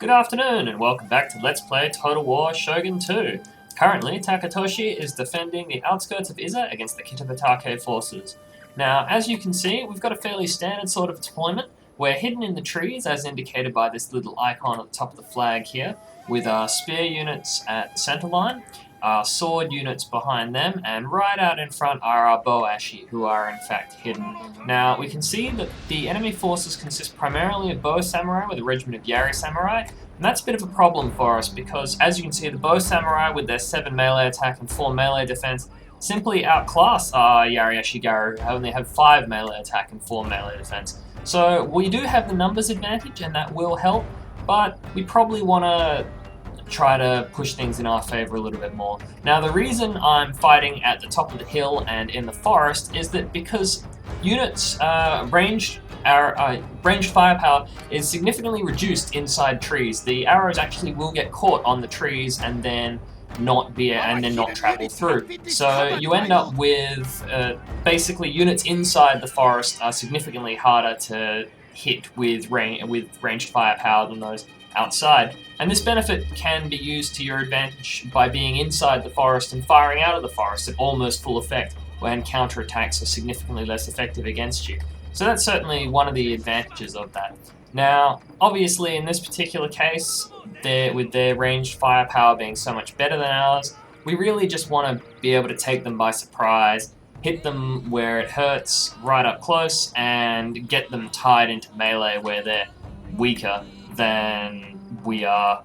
Good afternoon and welcome back to Let's Play Total War Shogun 2. Currently, Taketoshi is defending the outskirts of Iza against the Kitabatake forces. Now, as you can see, we've got a fairly standard sort of deployment. We're hidden in the trees, as indicated by this little icon at the top of the flag here, with our spear units at the center line, our sword units behind them, and right out in front are our bow-ashi, who are in fact hidden. Now, we can see that the enemy forces consist primarily of bow samurai with a regiment of yari samurai, and that's a bit of a problem for us because, as you can see, the bow samurai with their 7 melee attack and 4 melee defense simply outclass our yari ashigaru, who only have 5 melee attack and 4 melee defense. So we do have the numbers advantage, and that will help, but we probably want to try to push things in our favor a little bit more. Now, the reason I'm fighting at the top of the hill and in the forest is that because units' ranged firepower is significantly reduced inside trees. The arrows actually will get caught on the trees and then not travel through. So you end up with basically units inside the forest are significantly harder to hit with ranged firepower than those outside. And this benefit can be used to your advantage by being inside the forest and firing out of the forest at almost full effect, when counterattacks are significantly less effective against you. So that's certainly one of the advantages of that. Now, obviously in this particular case, with their ranged firepower being so much better than ours, we really just want to be able to take them by surprise, hit them where it hurts right up close, and get them tied into melee where they're weaker than we are,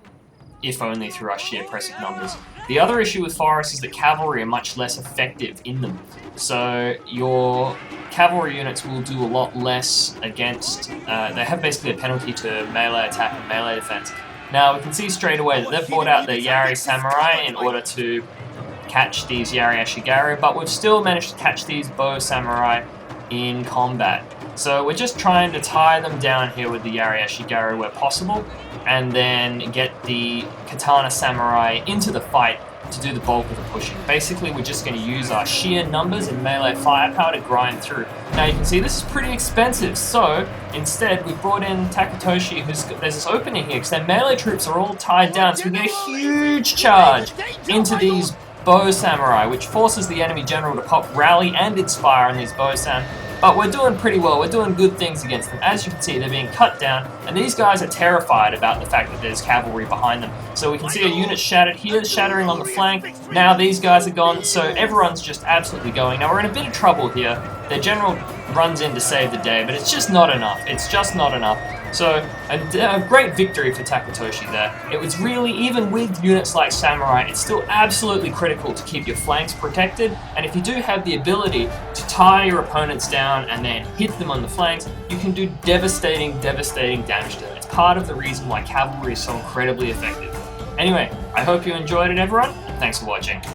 if only through our sheer pressive numbers. The other issue with forests is that cavalry are much less effective in them. So your cavalry units will do a lot less against, they have basically a penalty to melee attack and melee defense. Now we can see straight away that they've brought out their yari samurai in order to catch these yari ashigaru, but we've still managed to catch these bow samurai in combat. So we're just trying to tie them down here with the yari ashigaru where possible, and then get the katana samurai into the fight to do the bulk of the pushing. Basically, we're just going to use our sheer numbers and melee firepower to grind through. Now you can see this is pretty expensive, so instead we brought in Taketoshi, there's this opening here, because their melee troops are all tied down, so we get a huge charge into these bow samurai, which forces the enemy general to pop rally and inspire on these bow sam. But we're doing pretty well, we're doing good things against them. As you can see, they're being cut down, and these guys are terrified about the fact that there's cavalry behind them. So we can see a unit shattered here, shattering on the flank. Now these guys are gone, so everyone's just absolutely going. Now we're in a bit of trouble here. Their general runs in to save the day, but it's just not enough. It's just not enough. So a great victory for Taketoshi there. It was really, even with units like Samurai, it's still absolutely critical to keep your flanks protected, and if you do have the ability to tie your opponents down and then hit them on the flanks, you can do devastating damage to them. It's part of the reason why cavalry is so incredibly effective. Anyway, I hope you enjoyed it, everyone, and thanks for watching.